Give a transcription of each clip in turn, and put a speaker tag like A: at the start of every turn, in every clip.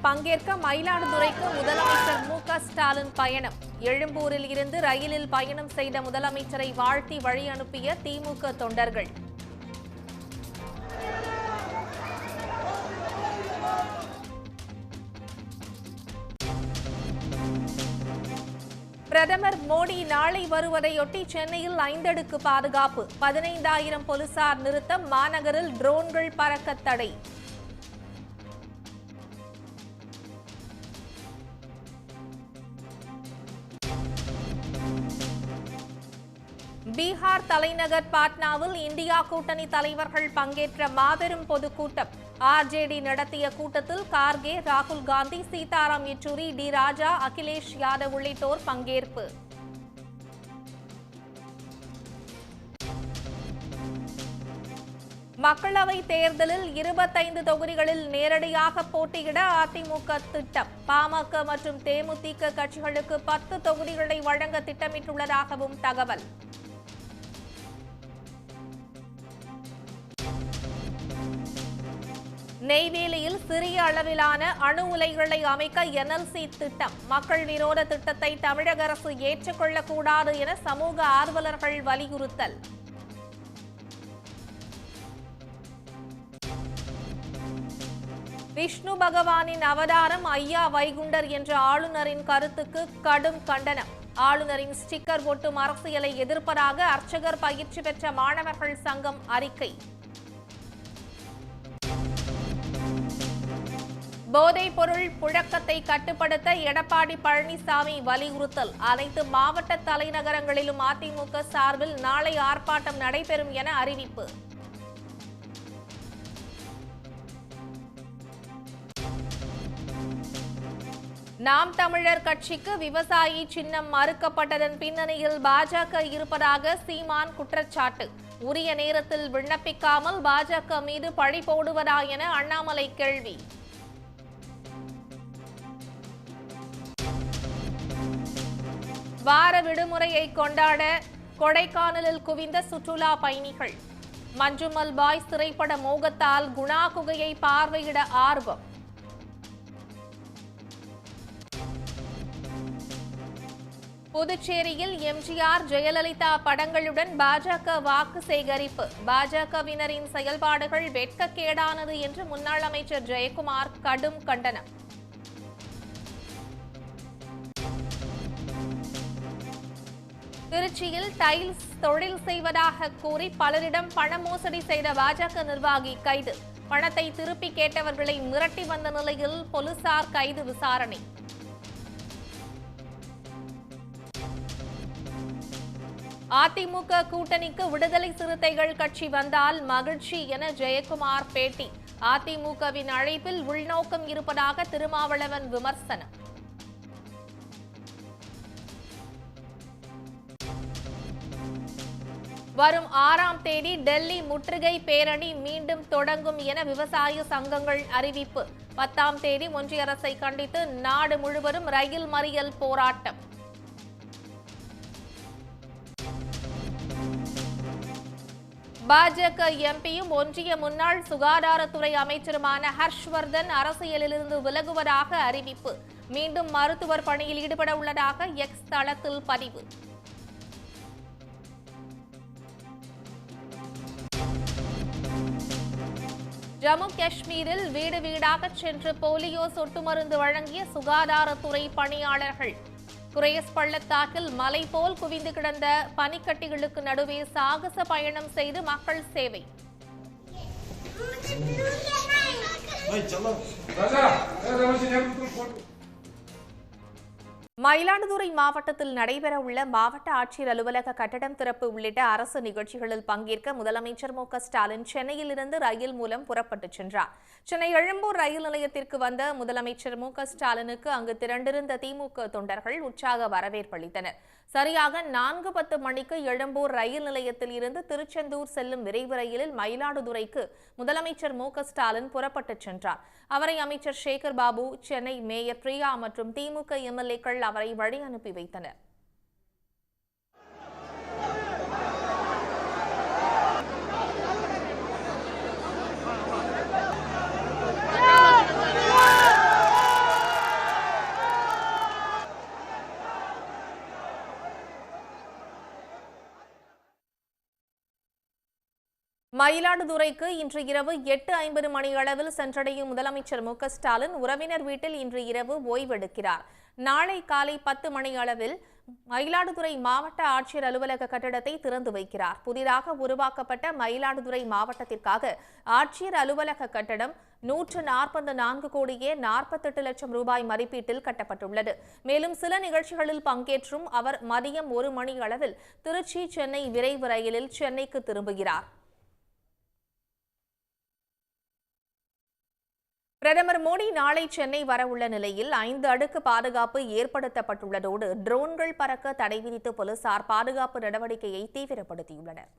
A: நிகழ்ச்சியில் பங்கேற்க மயிலாடுதுறைக்கு முதலமைச்சர் மு.க. ஸ்டாலின் பயணம். எழும்பூரில் இருந்து ரயிலில் பயணம் செய்த முதலமைச்சரை வாழ்த்தி வழி அனுப்பிய திமுக தொண்டர்கள். பிரதமர் மோடி நாளை வருவதையொட்டி சென்னையில் 5 அடுக்கு பாதுகாப்பு. 15,000 போலீசார் நிறுத்தம். மாநகரில் ட்ரோன்கள் பறக்க தடை. பீகார் தலைநகர் பாட்னாவில் இந்தியா கூட்டணி தலைவர்கள் பங்கேற்ற மாபெரும் பொதுக்கூட்டம். ஆர்ஜேடி நடத்திய கூட்டத்தில் கார்கே, ராகுல் காந்தி, சீதாராம் யெச்சூரி, டி. ராஜா, அகிலேஷ் யாதவ் உள்ளிட்டோர் பங்கேற்பு. மக்களவை தேர்தலில் 25 தொகுதிகளில் நேரடியாக போட்டியிட அதிமுக திட்டம். பாமக மற்றும் தேமுதிக கட்சிகளுக்கு 10 தொகுதிகளை வழங்க திட்டமிட்டுள்ளதாகவும் தகவல். நெய்வேலியில் சிறிய அளவிலான அணு உலைகளை அமைக்க என்எல்சி திட்டம். மக்கள் விரோத திட்டத்தை தமிழக அரசு ஏற்றுக்கொள்ளக்கூடாது என சமூக ஆர்வலர்கள் வலியுறுத்தல். விஷ்ணு பகவானின் அவதாரம் ஐயா வைகுண்டர் என்ற ஆளுநரின் கருத்துக்கு கடும் கண்டனம். ஆளுநரின் ஸ்டிக்கர் ஒட்டும் அரசியலை எதிர்ப்பதாக அர்ச்சகர் பயிற்சி பெற்ற மாணவர்கள் சங்கம் அறிக்கை. போதைப் பொருள் புழக்கத்தை கட்டுப்படுத்த எடப்பாடி பழனிசாமி வலியுறுத்தல். அனைத்து மாவட்ட தலைநகரங்களிலும் அதிமுக சார்பில் நாளை ஆர்ப்பாட்டம் நடைபெறும் என அறிவிப்பு. நாம் தமிழர் கட்சிக்கு விவசாயி சின்னம் மறுக்கப்பட்டதன் பின்னணியில் பாஜக இருப்பதாக சீமான் குற்றச்சாட்டு. உரிய நேரத்தில் விண்ணப்பிக்காமல் பாஜக மீது பழி போடுவதா என அண்ணாமலை கேள்வி. வார விடுமுறையை கொண்டாட கொடைக்கானலில் குவிந்த சுற்றுலா பயணிகள். மஞ்சுமல் பாய்ஸ் திரைப்பட மோகத்தால் குணா குகையை பார்வையிட ஆர்வம். புதுச்சேரியில் எம்ஜிஆர், ஜெயலலிதா படங்களுடன் பாஜக வாக்கு சேகரிப்பு. பாஜகவினரின் செயல்பாடுகள் வெட்கக்கேடானது என்று முன்னாள் அமைச்சர் ஜெயக்குமார் கடும் கண்டனம். திருச்சியில் டைல்ஸ் தொழில் செய்வதாக கூறி பலரிடம் பண மோசடி செய்த பாஜக நிர்வாகி கைது. பணத்தை திருப்பி கேட்டவர்களை மிரட்டி வந்த நிலையில் போலீசார் கைது விசாரணை. அதிமுக கூட்டணிக்கு விடுதலை சிறுத்தைகள் கட்சி வந்தால் மகிழ்ச்சி என ஜெயக்குமார் பேட்டி. அதிமுகவின் அழைப்பில் உள்நோக்கம் இருப்பதாக திருமாவளவன் விமர்சனம். வரும் 6ஆம் தேதி டெல்லி முற்றுகை பேரணி மீண்டும் தொடங்கும் என விவசாய சங்கங்கள் அறிவிப்பு. 10ஆம் தேதி ஒன்றிய அரசை கண்டித்து நாடு முழுவதும் ரயில் மறியல் போராட்டம். பாஜக எம்பியும் ஒன்றிய முன்னாள் சுகாதாரத்துறை அமைச்சருமான ஹர்ஷ்வர்தன் அரசியலிலிருந்து விலகுவதாக அறிவிப்பு. மீண்டும் மருத்துவர் பணியில் ஈடுபட உள்ளதாக எக்ஸ் தளத்தில் பதிவு. ஜம்மு காஷ்மீரில் வீடு வீடாக சென்று போலியோ சொட்டு மருந்து வழங்கிய சுகாதாரத்துறை பணியாளர்கள். குரேஸ் பள்ளத்தாக்கில் மலை போல் குவிந்து கிடந்த பனிக்கட்டிகளுக்கு நடுவே சாகச பயணம் செய்து மக்கள் சேவை. மயிலாடுதுறை மாவட்டத்தில் நடைபெறவுள்ள மாவட்ட ஆட்சியர் அலுவலக கட்டடம் திறப்பு உள்ளிட்ட அரசு நிகழ்ச்சிகளில் பங்கேற்க முதலமைச்சர் மு.க. ஸ்டாலின் சென்னையிலிருந்து ரயில் மூலம் புறப்பட்டுச் சென்றார். சென்னை எழும்பூர் ரயில் நிலையத்திற்கு வந்த முதலமைச்சர் மு.க. ஸ்டாலினுக்கு அங்கு திரண்டிருந்த திமுக தொண்டர்கள் உற்சாக வரவேற்பளித்தனர். சரியாக 4:10 மணிக்கு எழும்பூர் ரயில் நிலையத்தில் இருந்து திருச்செந்தூர் செல்லும் விரைவு ரயிலில் மயிலாடுதுறைக்கு முதலமைச்சர் மு.க. ஸ்டாலின் புறப்பட்டுச் சென்றார். அவரை அமைச்சர் சேகர் பாபு, சென்னை மேயர் பிரியா மற்றும் திமுக எம்எல்ஏக்கள் அவரை வழி அனுப்பி வைத்தனர். மயிலாடுதுறைக்கு இன்று இரவு 8:50 மணியளவில் சென்றடையும் முதலமைச்சர் ஸ்டாலின் உறவினர் வீட்டில் இன்று இரவு ஓய்வெடுக்கிறார். நாளை காலை 10 மணியளவில் மயிலாடுதுறை மாவட்ட ஆட்சியர் அலுவலக கட்டடத்தை திறந்து வைக்கிறார். புதிதாக உருவாக்கப்பட்ட மயிலாடுதுறை மாவட்டத்திற்காக ஆட்சியர் அலுவலக கட்டடம் 144 கோடியே 48 லட்சம் ரூபாய் மதிப்பீட்டில் கட்டப்பட்டுள்ளது. மேலும் சில நிகழ்ச்சிகளில் பங்கேற்றும் அவர் மதியம் 1 மணி அளவில் திருச்சி சென்னை விரைவு ரயிலில் சென்னைக்கு திரும்புகிறார். பிரதமர் மோடி நாளை சென்னை வரவுள்ள நிலையில் 5 அடுக்கு பாதுகாப்பு ஏற்படுத்தப்பட்டுள்ளதோடு ட்ரோன்கள் பறக்க தடை விதித்து போலீசார் பாதுகாப்பு நடவடிக்கையை தீவிரப்படுத்தியுள்ளனர்.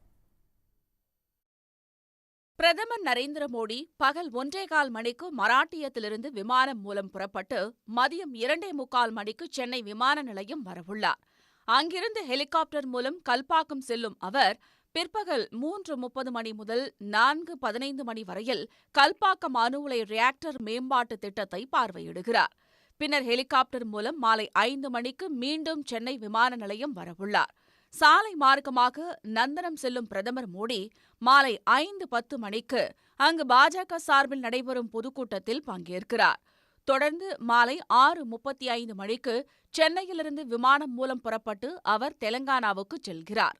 B: பிரதமர் நரேந்திர மோடி பகல் 1:15 மணிக்கு மராட்டியத்திலிருந்து விமானம் மூலம் புறப்பட்டு மதியம் 2:45 மணிக்கு சென்னை விமான நிலையம் வரவுள்ளார். அங்கிருந்து ஹெலிகாப்டர் மூலம் கல்பாக்கம் செல்லும் அவர் பிற்பகல் 3:30 மணி முதல் 4:15 மணி வரையில் கல்பாக்கம் அணு உலை ரியாக்டர் மேம்பாட்டு திட்டத்தை பார்வையிடுகிறார். பின்னர் ஹெலிகாப்டர் மூலம் மாலை 5 மணிக்கு மீண்டும் சென்னை விமான நிலையம் வரவுள்ளார். சாலை மார்க்கமாக நந்தனம் செல்லும் பிரதமர் மோடி மாலை 5:10 மணிக்கு அங்கு பாஜக சார்பில் நடைபெறும் பொதுக்கூட்டத்தில் பங்கேற்கிறார். தொடர்ந்து மாலை 6:35 மணிக்கு சென்னையிலிருந்து விமானம் மூலம் புறப்பட்டு அவர் தெலங்கானாவுக்கு செல்கிறார்.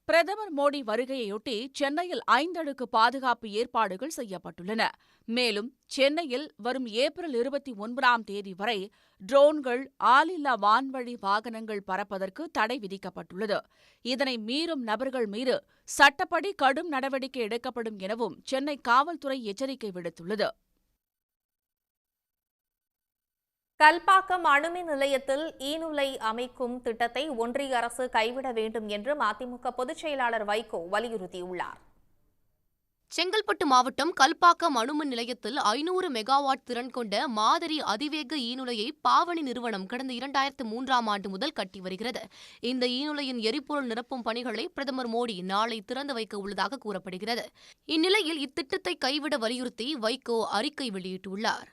B: பிரதமர் மோடி வருகையொட்டி சென்னையில் 5 அடுக்கு பாதுகாப்பு ஏற்பாடுகள் செய்யப்பட்டுள்ளன. மேலும் சென்னையில் வரும் ஏப்ரல் 29ஆம் தேதி வரை ட்ரோன்கள், ஆளில்லா வான்வழி வாகனங்கள் பறப்பதற்கு தடை விதிக்கப்பட்டுள்ளது. இதனை மீறும் நபர்கள் மீது சட்டப்படி கடும் நடவடிக்கை எடுக்கப்படும் எனவும் சென்னை காவல்துறை எச்சரிக்கை விடுத்துள்ளது.
A: கல்பாக்கம் அணுமின் நிலையத்தில் ஈநுலை அமைக்கும் திட்டத்தை ஒன்றிய அரசு கைவிட வேண்டும் என்று மதிமுக பொதுச் செயலாளர் வைகோ வலியுறுத்தியுள்ளார்.
C: செங்கல்பட்டு மாவட்டம் கல்பாக்கம் அணுமின் நிலையத்தில் 500 மெகாவாட் திறன் கொண்ட மாதிரி அதிவேக ஈநுலையை பாவனி நிறுவனம் கடந்த 2003ஆம் ஆண்டு முதல் கட்டி வருகிறது. இந்த ஈநுலையின் எரிபொருள் நிரப்பும் பணிகளை பிரதமர் மோடி நாளை திறந்து வைக்க உள்ளதாக கூறப்படுகிறது. இந்நிலையில் இத்திட்டத்தை கைவிட வலியுறுத்தி வைகோ அறிக்கை வெளியிட்டுள்ளார்.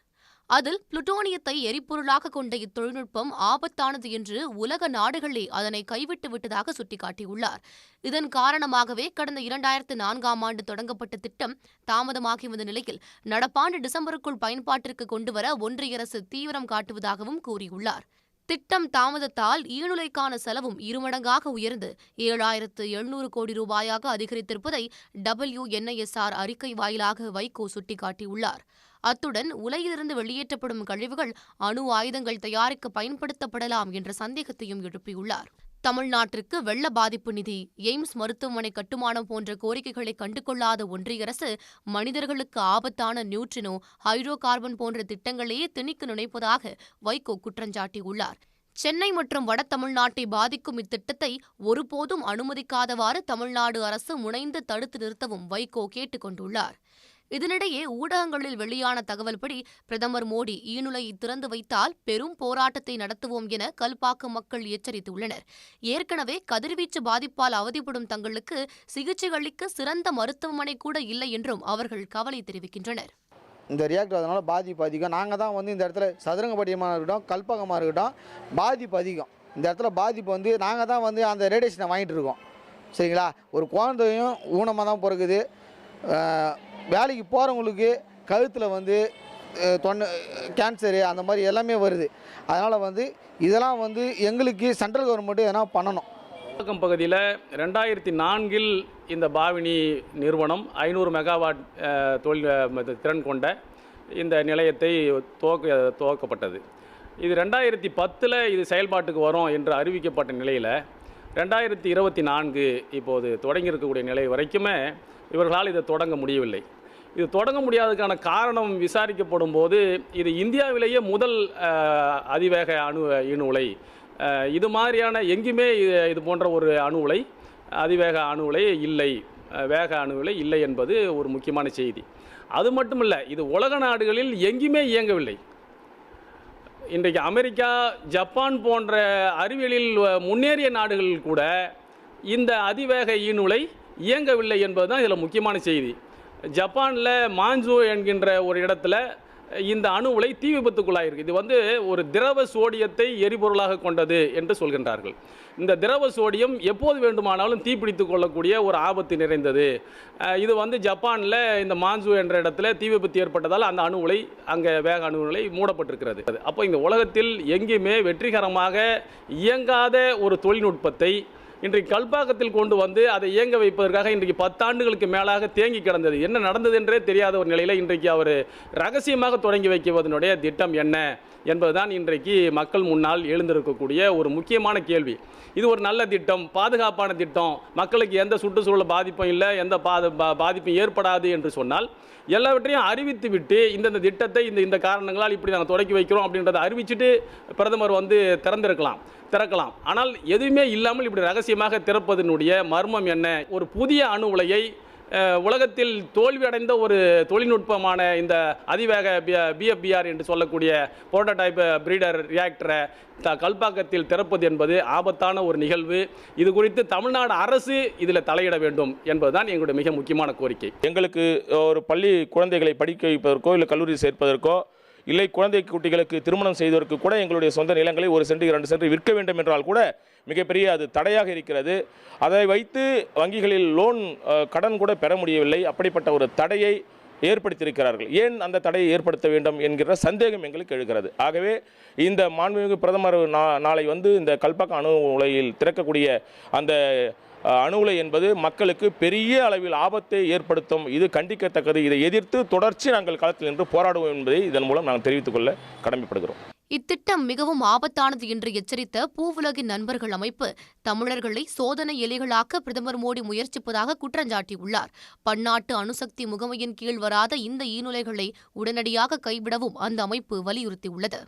C: அதில் புளுட்டோனியத்தை எரிபொருளாக கொண்ட இத்தொழில்நுட்பம் ஆபத்தானது என்று உலக நாடுகளே அதனை கைவிட்டு விட்டதாக சுட்டிக்காட்டியுள்ளார். இதன் காரணமாகவே கடந்த 2004ஆம் ஆண்டு தொடங்கப்பட்ட திட்டம் தாமதமாகி வந்த நிலையில் நடப்பாண்டு டிசம்பருக்குள் பயன்பாட்டிற்கு கொண்டுவர ஒன்றிய அரசு தீவிரம் காட்டுவதாகவும் கூறியுள்ளார். திட்டம் தாமதத்தால் ஈநுலைக்கான செலவும் 2 மடங்காக உயர்ந்து 7,700 கோடி ரூபாயாக அதிகரித்திருப்பதை WNISR அறிக்கை வாயிலாக வைகோ சுட்டிக்காட்டியுள்ளார். அத்துடன் உலையிலிருந்து வெளியேற்றப்படும் கழிவுகள் அணு ஆயுதங்கள் தயாரிக்க பயன்படுத்தப்படலாம் என்ற சந்தேகத்தையும் எழுப்பியுள்ளார். தமிழ்நாட்டிற்கு வெள்ள பாதிப்பு நிதி, எய்ம்ஸ் மருத்துவமனை கட்டுமானம் போன்ற கோரிக்கைகளை கண்டுகொள்ளாத ஒன்றிய அரசு மனிதர்களுக்கு ஆபத்தான நியூட்ரினோ, ஹைட்ரோ கார்பன் போன்ற திட்டங்களையே திணிக்க நினைப்பதாக வைகோ குற்றஞ்சாட்டியுள்ளார். சென்னை மற்றும் வட தமிழ்நாட்டை பாதிக்கும் இத்திட்டத்தை ஒருபோதும் அனுமதிக்காதவாறு தமிழ்நாடு அரசு முனைந்து தடுத்து நிறுத்தவும் வைகோ கேட்டுக் கொண்டுள்ளார். இதனிடையே ஊடகங்களில் வெளியான தகவல்படி பிரதமர் மோடி ஈநுலையை திறந்து வைத்தால் பெரும் போராட்டத்தை நடத்துவோம் என கல்பாக்கம் மக்கள் எச்சரித்துள்ளனர். ஏற்கனவே கதிர்வீச்சு பாதிப்பால் அவதிப்படும் தங்களுக்கு சிகிச்சை அளிக்க சிறந்த மருத்துவமனை கூட இல்லை என்றும் அவர்கள் கவலை தெரிவிக்கின்றனர்.
D: இந்த ரியாக்டர் அதனால பாதிப்பு அதிகம். நாங்கள் தான் இந்த இடத்துல சதுரங்கப்பட்டியமாக இருக்கட்டும், கல்பாக்கமாக இருக்கட்டும், பாதிப்பு அதிகம். இந்த இடத்துல பாதிப்பு நாங்கள் தான் அந்த ரேடியேஷனை வாங்கிட்டு இருக்கோம். சரிங்களா? ஒரு குழந்தையும் ஊனமாக தான் பிறகுது. வேலைக்கு போகிறவங்களுக்கு கழுத்தில் தொண்டை கேன்சரு அந்த மாதிரி எல்லாமே வருது. அதனால் இதெல்லாம் எங்களுக்கு சென்ட்ரல் கவர்மெண்ட்டு எதனா பண்ணணும்.
E: கல்பாக்கம் பகுதியில் 2004இல் இந்த பாவினி நிறுவனம் 500 மெகாவாட் திறன் கொண்ட இந்த நிலையத்தை துவக்கப்பட்டது. இது 2010 இது செயல்பாட்டுக்கு வரும் என்று அறிவிக்கப்பட்ட நிலையில் 2024 இப்போது தொடங்கியிருக்கக்கூடிய நிலை வரைக்குமே இவர்களால் இதை தொடங்க முடியவில்லை. இது தொடங்க முடியாததுக்கான காரணம் விசாரிக்கப்படும் போது இது இந்தியாவிலேயே முதல் அதிவேக ஈனு உலை. இது மாதிரியான எங்குமே இது போன்ற ஒரு அணு உலை, அதிவேக அணு உலை இல்லை, வேக அணு உலை இல்லை என்பது ஒரு முக்கியமான செய்தி. அது மட்டுமல்ல, இது உலக நாடுகளில் எங்குமே இயங்கவில்லை. இன்றைக்கு அமெரிக்கா, ஜப்பான் போன்ற அறிவியலில் முன்னேறிய நாடுகளில் கூட இந்த அதிவேக ஈநுலை இயங்கவில்லை என்பது தான் இதில் முக்கியமான செய்தி. ஜப்பானில் மான்சூ என்கின்ற ஒரு இடத்துல இந்த அணு உலை தீ விபத்துக்குள்ளாயிருக்கு. இது வந்து ஒரு திரவ சோடியத்தை எரிபொருளாக கொண்டது என்று சொல்கின்றார்கள். இந்த திரவ சோடியம் எப்போது வேண்டுமானாலும் தீப்பிடித்து கொள்ளக்கூடிய ஒரு ஆபத்து நிறைந்தது. இது வந்து ஜப்பானில் இந்த மான்சு என்ற இடத்துல தீ விபத்து ஏற்பட்டதால் அந்த அணு உலை அங்கே வேக அணு உலை மூடப்பட்டிருக்கிறது. அப்போ இந்த உலகத்தில் எங்கேயுமே வெற்றிகரமாக இயங்காத ஒரு தொழில்நுட்பத்தை இன்றைக்கு கல்பாக்கத்தில் கொண்டு வந்து அதை இயங்க வைப்பதற்காக இன்றைக்கு 10 ஆண்டுகளுக்கு மேலாக தேங்கி கிடந்தது. என்ன நடந்தது என்றே தெரியாத ஒரு நிலையில் இன்றைக்கு அவர் ரகசியமாக தொடங்கி வைக்குவதனுடைய திட்டம் என்ன என்பதுதான் இன்றைக்கு மக்கள் முன்னால் எழுந்திருக்கக்கூடிய ஒரு முக்கியமான கேள்வி. இது ஒரு நல்ல திட்டம், பாதுகாப்பான திட்டம், மக்களுக்கு எந்த சுற்றுச்சூழல் பாதிப்பும் இல்லை, எந்த பாதிப்பும் ஏற்படாது என்று சொன்னால் எல்லாவற்றையும் அறிவித்து விட்டு இந்த திட்டத்தை இந்த காரணங்களால் இப்படி நாங்கள் தொடக்கி வைக்கிறோம் அப்படின்றத அறிவிச்சுட்டு பிரதமர் வந்து திறக்கலாம். ஆனால் எதுவுமே இல்லாமல் இப்படி ரகசியமாக திறப்பதனுடைய மர்மம் என்ன? ஒரு புதிய அணு உலையை உலகத்தில் தோல்வியடைந்த ஒரு தொழில்நுட்பமான இந்த அதிவேக பிஎஃப்பிஆர் என்று சொல்லக்கூடிய புரோட்டோடைப் பிரீடர் ரியாக்டரை கல்பாக்கத்தில் திறப்பது என்பது ஆபத்தான ஒரு நிகழ்வு. இது குறித்து தமிழ்நாடு அரசு இதில் தலையிட வேண்டும் என்பதுதான் எங்களுடைய மிக முக்கியமான கோரிக்கை.
F: எங்களுக்கு ஒரு பள்ளி குழந்தைகளை படிக்க வைப்பதற்கோ இல்லை கல்லூரி சேர்ப்பதற்கோ இல்லை குழந்தை குட்டிகளுக்கு திருமணம் செய்வதற்கு கூட எங்களுடைய சொந்த நிலங்களை 1 சென்ட் 2 சென்ட் விற்க வேண்டும் என்றால் கூட மிகப்பெரிய அது தடையாக இருக்கிறது. அதை வைத்து வங்கிகளில் லோன் கடன் கூட பெற முடியவில்லை. அப்படிப்பட்ட ஒரு தடையை ஏற்படுத்தியிருக்கிறார்கள். ஏன் அந்த தடையை ஏற்படுத்த வேண்டும் என்கிற சந்தேகம் எங்களுக்கு எழுகிறது. ஆகவே இந்த மாண்புமிகு பிரதமர் நாளை வந்து இந்த கல்பாக்கம் அணு உலையில் திறக்கக்கூடிய அந்த அணு உலை என்பது மக்களுக்கு பெரிய அளவில் ஆபத்தை ஏற்படுத்தும். இது கண்டிக்கத்தக்கது. இதை எதிர்த்து தொடர்ச்சி நாங்கள் களத்தில் நின்று போராடுவோம் என்பதை இதன் மூலம் நாங்கள் தெரிவித்துக் கொள்ள கடமைப்படுகிறோம்.
C: இத்திட்டம் மிகவும் ஆபத்தானது என்று எச்சரித்த பூவுலகின் நண்பர்கள் அமைப்பு தமிழர்களை சோதனை எலிகளாக்க பிரதமர் மோடி முயற்சிப்பதாக குற்றஞ்சாட்டியுள்ளார். பன்னாட்டு அணுசக்தி முகமையின் கீழ் வராத இந்த ஈநுலைகளை உடனடியாக கைவிடவும் அந்த அமைப்பு வலியுறுத்தியுள்ளது.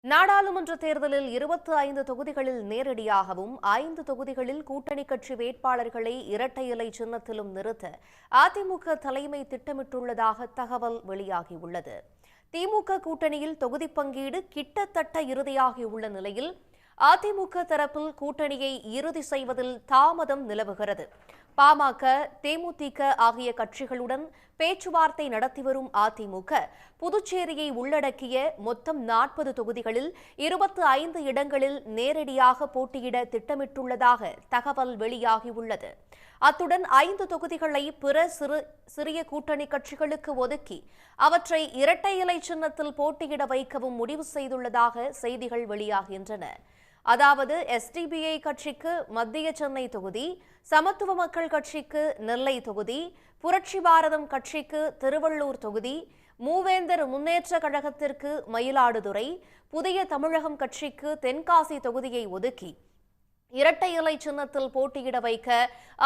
A: நாடாளுமன்ற தேர்தலில் 25 தொகுதிகளில் நேரடியாகவும் 5 தொகுதிகளில் கூட்டணி கட்சி வேட்பாளர்களை இரட்டை இலை சின்னத்திலும் நிறுத்த அதிமுக தலைமை திட்டமிட்டுள்ளதாக தகவல் வெளியாகியுள்ளது. திமுக கூட்டணியில் தொகுதி பங்கீடு கிட்டத்தட்ட இறுதியாகியுள்ள நிலையில் அதிமுக தரப்பில் கூட்டணியை இறுதி செய்வதில் தாமதம் நிலவுகிறது. பாமக, தேமுதிக ஆகிய கட்சிகளுடன் பேச்சுவார்த்தை நடத்தி வரும் அதிமுக புதுச்சேரியை உள்ளடக்கிய மொத்தம் 40 தொகுதிகளில் 25 இடங்களில் நேரடியாக போட்டியிட திட்டமிட்டுள்ளதாக தகவல் வெளியாகியுள்ளது. அத்துடன் 5 தொகுதிகளை பிற சிறிய கூட்டணி கட்சிகளுக்கு ஒதுக்கி அவற்றை இரட்டை இலை சின்னத்தில் போட்டியிட வைக்கவும் முடிவு செய்துள்ளதாக செய்திகள் வெளியாகின்றன. அதாவது எஸ்டிபிஐ கட்சிக்கு மத்திய சென்னை தொகுதி, சமத்துவ மக்கள் கட்சிக்கு நெல்லை தொகுதி, புரட்சி பாரதம் கட்சிக்கு திருவள்ளூர் தொகுதி, மூவேந்தர் முன்னேற்ற கழகத்திற்கு மயிலாடுதுறை, புதிய தமிழகம் கட்சிக்கு தென்காசி தொகுதியை ஒதுக்கி இரட்டை இலை சின்னத்தில் போட்டியிட வைக்க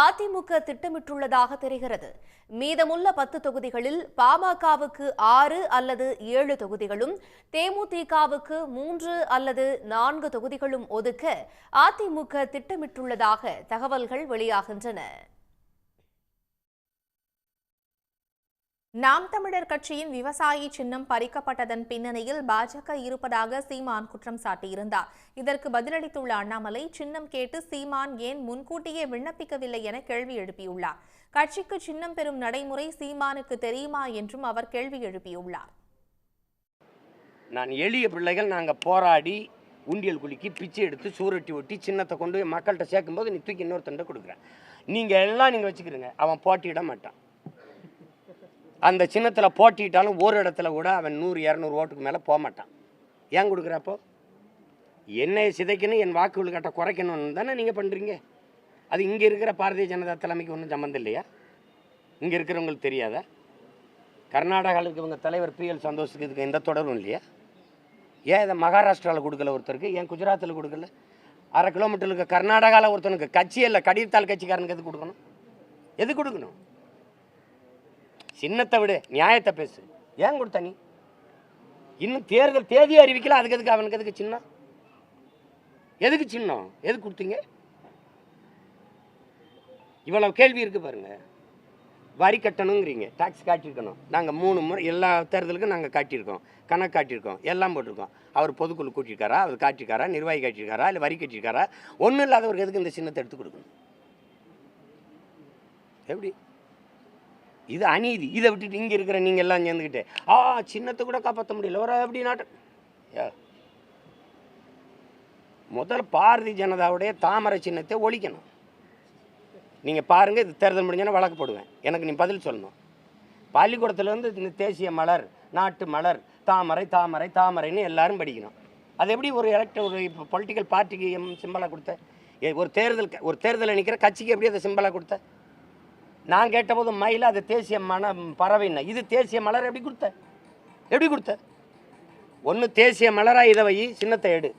A: அதிமுக திட்டமிட்டுள்ளதாக தெரிகிறது. மீதமுள்ள 10 தொகுதிகளில் பாமகவுக்கு 6 அல்லது 7 தொகுதிகளும், தேமுதிகவுக்கு 3 அல்லது 4 தொகுதிகளும் ஒதுக்க அதிமுக திட்டமிட்டுள்ளதாக தகவல்கள் வெளியாகின்றன. நாம் தமிழர் கட்சியின் விவசாயி சின்னம் பறிக்கப்பட்டதன் பின்னணியில் பாஜக இருப்பதாக சீமான் குற்றம் சாட்டியிருந்தார். இதற்கு பதிலளித்துள்ள அண்ணாமலை, சின்னம் கேட்டு சீமான் ஏன் முன்கூட்டியே விண்ணப்பிக்கவில்லை என கேள்வி எழுப்பியுள்ளார். கட்சிக்கு சின்னம் பெறும் நடைமுறை சீமானுக்கு தெரியுமா என்றும் அவர் கேள்வி எழுப்பியுள்ளார்.
G: நான் எளிய பிள்ளைகள் நாங்கள் போராடி உண்டியல் குலுக்கி பிச்சை எடுத்து சூரட்டி ஒட்டி சின்னத்தை கொண்டு மக்கள்கிட்ட சேர்க்கும்போது நீ தூக்கி இன்னொருத்தண்ட கொடுக்குறேன். நீங்கள் எல்லாம் நீங்கள் வச்சுக்கிறீங்க, அவன் போட்டியிட மாட்டான். அந்த சின்னத்தில் போட்டிட்டாலும் ஒரு இடத்துல கூட அவன் 100-200 ஓட்டுக்கு மேலே போக மாட்டான். ஏன் கொடுக்குறப்போ? என்னை சிதைக்கணும், என் வாக்குகள் கட்ட குறைக்கணும்னு தானே நீங்கள் பண்ணுறீங்க. அது இங்கே இருக்கிற பாரதிய ஜனதா தலைமைக்கு ஒன்றும் சம்மந்தம் இல்லையா? இங்கே இருக்கிறவங்களுக்கு தெரியாதா? கர்நாடகாவில் இருக்கிறவங்க தலைவர் PL சந்தோஷுக்கு இதுக்கு எந்த தொடரும் இல்லையா? ஏன் இதை மகாராஷ்டிராவில் கொடுக்கல ஒருத்தருக்கு, ஏன் குஜராத்தில் கொடுக்கல? 1/2 கிலோமீட்டருக்கு கர்நாடகாவில் ஒருத்தனுக்கு கட்சி இல்லை, கடிதத்தால் கட்சிக்காரனுக்கு எது கொடுக்கணும்? எது கொடுக்கணும்? சின்னத்தை விடு, நியாயத்தை பேசு. ஏன் கொடுத்த நீ? இன்னும் தேர்தல் தேதியை அறிவிக்கல, அதுக்கு எதுக்கு அவனுக்கு எதுக்கு சின்னம்? எதுக்கு சின்னம்? எதுக்கு கொடுத்தீங்க? இவ்வளவு கேள்வி இருக்கு பாருங்க. வரி கட்டணுங்கிறீங்க, டாக்ஸ் காட்டியிருக்கணும். நாங்கள் 3 முறை எல்லா தேர்தலுக்கும் நாங்கள் காட்டியிருக்கோம், கணக்கு காட்டியிருக்கோம், எல்லாம் போட்டிருக்கோம். அவர் பொதுக்குழு கூட்டியிருக்காரா, அவர் காட்டியிருக்காரா, நிர்வாகி காட்டியிருக்காரா, இல்லை வரி கட்டியிருக்காரா? ஒன்றும் இல்லாதவருக்கு எதுக்கு இந்த சின்னத்தை எடுத்து கொடுக்கணும்? எப்படி? இது அநீதி. இதை விட்டுட்டு இங்கே இருக்கிற நீங்கள் எல்லாம் சேர்ந்துக்கிட்டு சின்னத்தை கூட காப்பாற்ற முடியல ஒரு அப்படி முதல்ல பாரதிய ஜனதாவுடைய தாமரை சின்னத்தை ஒழிக்கணும். நீங்கள் பாருங்கள், இது தேர்தல் முடிஞ்சோன்னா வழக்கு போடுவேன். எனக்கு நீ பதில் சொல்லணும். பள்ளிக்கூடத்தில் வந்து இந்த தேசிய மலர், நாட்டு மலர், தாமரை தாமரை தாமரைன்னு எல்லாரும் படிக்கணும். அது எப்படி ஒரு ஒரு இப்போ பொலிட்டிக்கல் பார்ட்டிக்கு சிம்பலாக கொடுத்த? ஒரு தேர்தலில் நிற்கிற கட்சிக்கு எப்படி அதை சிம்பலாக கொடுத்த? நான் கேட்டபோது மயில் அது தேசிய பறவைன்னா, இது தேசிய மலர் எப்படி கொடுத்த? ஒன்று தேசிய மலராக இதை வை, சின்னத்தை எடு.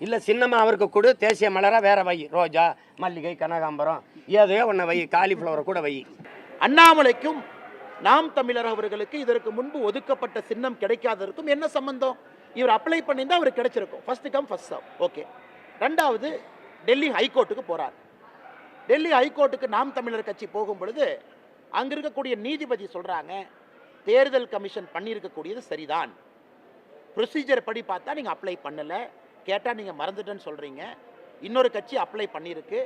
G: இல்லை சின்னமாக அவருக்கு கொடு, தேசிய மலராக வேற வை. ரோஜா, மல்லிகை, கனகாம்பரம் ஏதோ ஒன்றை வை, காலிஃப்ளவரை கூட வை.
H: அண்ணாமலைக்கும் நாம் தமிழர் அவர்களுக்கு இதற்கு முன்பு ஒதுக்கப்பட்ட சின்னம் கிடைக்காததற்கும் என்ன சம்பந்தம்? இவர் அப்ளை பண்ணியிருந்தால் அவருக்கு கிடைச்சிருக்கும். First come first serve. Okay. ரெண்டாவது, டெல்லி ஹைகோர்ட்டுக்கு போகிறார். டெல்லி ஹைகோர்ட்டுக்கு நாம் தமிழர் கட்சி போகும் பொழுது அங்கே இருக்கக்கூடிய நீதிபதி சொல்கிறாங்க, தேர்தல் கமிஷன் பண்ணியிருக்கக்கூடியது சரிதான், ப்ரொசீஜர் படி பார்த்தா நீங்கள் அப்ளை பண்ணலை, கேட்டால் நீங்கள் மறந்துட்டேன்னு சொல்கிறீங்க, இன்னொரு கட்சி அப்ளை பண்ணியிருக்கு,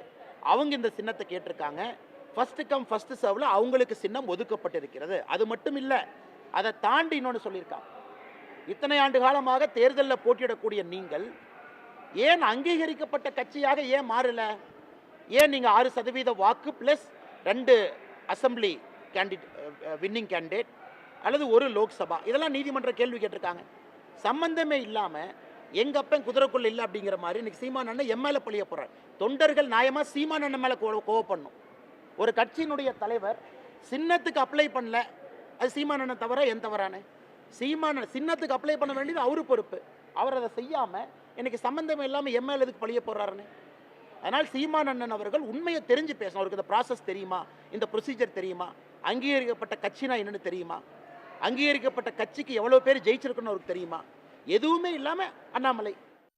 H: அவங்க இந்த சின்னத்தை கேட்டிருக்காங்க, ஃபர்ஸ்ட் கம் ஃபர்ஸ்ட் சர்வில் அவங்களுக்கு சின்னம் ஒதுக்கப்பட்டிருக்கிறது. அது மட்டும் இல்லை, அதை தாண்டி இன்னொன்று சொல்லியிருக்காங்க, இத்தனை ஆண்டு காலமாக தேர்தலில் போட்டியிடக்கூடிய நீங்கள் ஏன் அங்கீகரிக்கப்பட்ட கட்சியாக ஏன் மாறல? ஏன் நீங்கள் 6% வாக்கு ப்ளஸ் 2 அசம்பிளி வின்னிங் கேண்டிடேட் அல்லது ஒரு லோக்சபா, இதெல்லாம் நீதிமன்ற கேள்வி கேட்டிருக்காங்க. சம்பந்தமே இல்லாமல் எங்கள் அப்பன் குதிரைக்குள்ள இல்லை அப்படிங்கிற மாதிரி இன்னைக்கு சீமான் அண்ணன் எம்எல்ஏ பழிய போகிறார். தொண்டர்கள் நியாயமாக சீமான் அண்ணன் மேலே கோவப்படணும். ஒரு கட்சியினுடைய தலைவர் சின்னத்துக்கு அப்ளை பண்ணல, அது சீமான் அண்ணன் தவறா என் தவறானே? சீமான் சின்னத்துக்கு அப்ளை பண்ண வேண்டியது அவரு பொறுப்பு. அவர் அதை செய்யாமல் இன்னைக்கு சம்பந்தமே இல்லாமல் எம்எல்ஏ எதுக்கு பழிய போடுறாருன்னு. அதனால் சீமான் அண்ணன் அவர்கள் உண்மையை தெரிஞ்சு பேசணும். அவருக்கு இந்த ப்ராசஸ் தெரியுமா, இந்த ப்ரொசீஜர் தெரியுமா, அங்கீகரிக்கப்பட்ட கட்சினா என்னன்னு தெரியுமா, அங்கீகரிக்கப்பட்ட கட்சிக்கு எவ்வளவு பேர் ஜெயிச்சிருக்குன்னு அவருக்கு தெரியுமா? எதுவுமே இல்லாம அண்ணாமலை.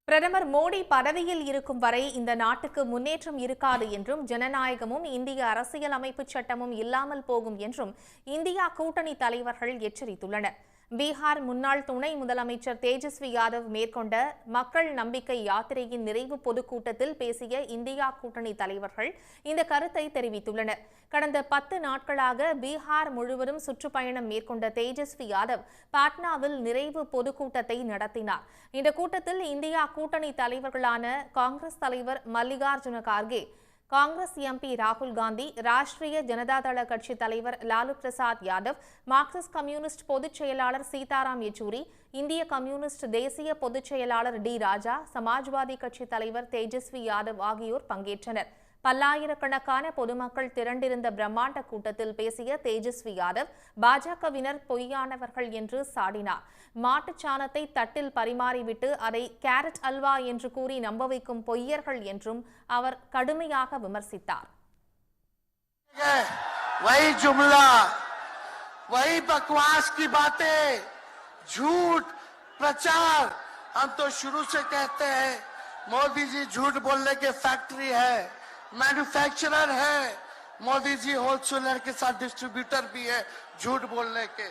A: பிரதமர் மோடி பதவியில் இருக்கும் வரை இந்த நாட்டுக்கு முன்னேற்றம் இருக்காது என்றும், ஜனநாயகமும் இந்திய அரசியல் அமைப்பு சட்டமும் இல்லாமல் போகும் என்றும் இந்தியா கூட்டணி தலைவர்கள் எச்சரித்துள்ளனர். பீகார் முன்னாள் துணை முதலமைச்சர் தேஜஸ்வி யாதவ் மேற்கொண்ட மக்கள் நம்பிக்கை யாத்திரையின் நிறைவு பொதுக்கூட்டத்தில் பேசிய இந்தியா கூட்டணி தலைவர்கள் இந்த கருத்தை தெரிவித்துள்ளனர். கடந்த 10 நாட்களாக பீகார் முழுவதும் சுற்றுப்பயணம் மேற்கொண்ட தேஜஸ்வி யாதவ் பாட்னாவில் நிறைவு பொதுக்கூட்டத்தை நடத்தினார். இந்த கூட்டத்தில் இந்தியா கூட்டணி தலைவர்களான காங்கிரஸ் தலைவர் மல்லிகார்ஜுன கார்கே, காங்கிரஸ் எம்பி ராகுல் காந்தி, ராஷ்டிரிய ஜனதாதள கட்சி தலைவர் லாலு பிரசாத் யாதவ், மார்க்சிஸ்ட் கம்யூனிஸ்ட் பொதுச் செயலாளர் சீதாராம் யெச்சூரி, இந்திய கம்யூனிஸ்ட் தேசிய பொதுச் செயலாளர் டி ராஜா, சமாஜ்வாதி கட்சி தலைவர் தேஜஸ்வி யாதவ் ஆகியோர் பங்கேற்றனர். பல்லாயிரக்கணக்கான பொதுமக்கள் திரண்டிருந்த பிரம்மாண்ட கூட்டத்தில் பேசிய தேஜஸ்வி யாதவ் பாஜகவினர் பொய்யானவர்கள் என்று சாடினார். மாட்டுச்சாணத்தை தட்டில் பரிமாறிவிட்டு அதை கேரட் அல்வா என்று கூறி நம்ப வைக்கும் பொய்யர்கள் என்றும் அவர் கடுமையாக விமர்சித்தார்.
I: वही जुमला, वही बकवास की बातें, झूठ प्रचार, हम तो शुरू से कहते हैं मोदी जी झूठ बोलने के फैक्ट्री है, मैन्युफैक्चरर है, मोदी जी होलसेलर के साथ डिस्ट्रीब्यूटर भी है झूठ बोलने के.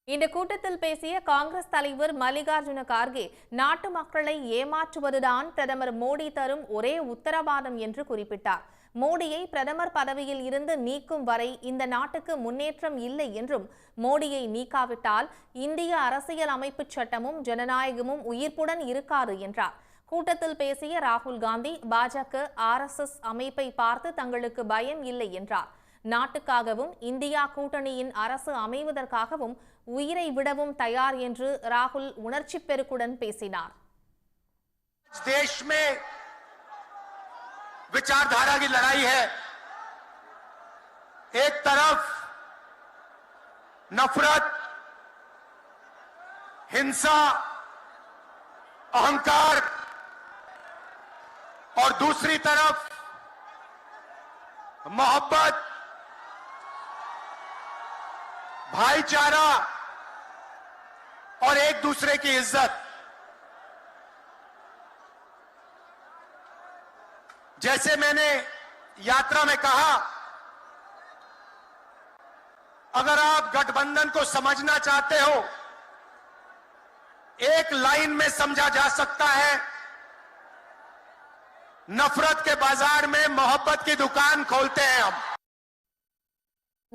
A: இந்த கூட்டத்தில் பேசிய காங்கிரஸ் தலைவர் மல்லிகார்ஜுன கார்கே, நாட்டு மக்களை ஏமாற்றுவதுதான் பிரதமர் மோடி தரும் ஒரே உத்தரவாதம் என்று குறிப்பிட்டார். மோடியை பிரதமர் பதவியில் இருந்து நீக்கும் வரை இந்த நாட்டுக்கு முன்னேற்றம் இல்லை என்றும், மோடியை நீக்காவிட்டால் இந்திய அரசியல் அமைப்பு சட்டமும் ஜனநாயகமும் உயிர்ப்புடன் இருக்காது என்றார். கூட்டத்தில் பேசிய ராகுல் காந்தி, பாஜக RSS அமைப்பை பார்த்து தங்களுக்கு பயம் இல்லை என்றார். நாட்டுக்காகவும் இந்தியா கூட்டணியின் அரசு அமைவதற்காகவும் உயிரை விடவும் தயார் என்று ராகுல் உணர்ச்சி பெருக்குடன் பேசினார்.
I: देश में विचारधारा की लड़ाई है. एक तरफ नफरत, हिंसा, अहंकार और दूसरी तरफ मोहब्बत, भाईचारा और एक दूसरे की इज्जत. जैसे मैंने यात्रा में कहा, अगर आप गठबंधन को समझना चाहते हो, एक लाइन में समझा जा सकता है, नफरत के बाजार में मोहब्बत की दुकान खोलते हैं हम.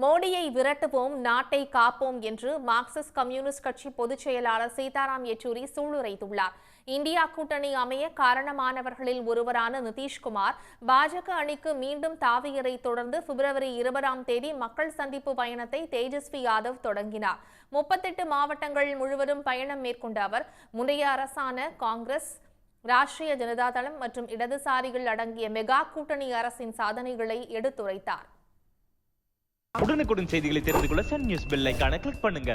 A: மோடியை விரட்டுவோம், நாட்டை காப்போம் என்று மார்க்சிஸ்ட் கம்யூனிஸ்ட் கட்சி பொதுச் செயலாளர் சீதாராம் யெச்சூரி சூளுரைத்துள்ளார். இந்தியா கூட்டணி அமைய காரணமானவர்களில் ஒருவரான நிதிஷ்குமார் பாஜக அணிக்கு மீண்டும் தாவியதை தொடர்ந்து பிப்ரவரி 20ஆம் தேதி மக்கள் சந்திப்பு பயணத்தை தேஜஸ்வி யாதவ் தொடங்கினார். 38 மாவட்டங்கள் முழுவதும் பயணம் மேற்கொண்ட அவர் முந்தைய அரசான காங்கிரஸ், ராஷ்டிரிய ஜனதா தளம் மற்றும் இடதுசாரிகள் அடங்கிய மெகா கூட்டணி அரசின் சாதனைகளை எடுத்துரைத்தார்.
J: உடனுக்குடன் செய்திகளை தெரிந்து கொள்ள சன் நியூஸ் பெல் ஐகானை கிளிக் பண்ணுங்க.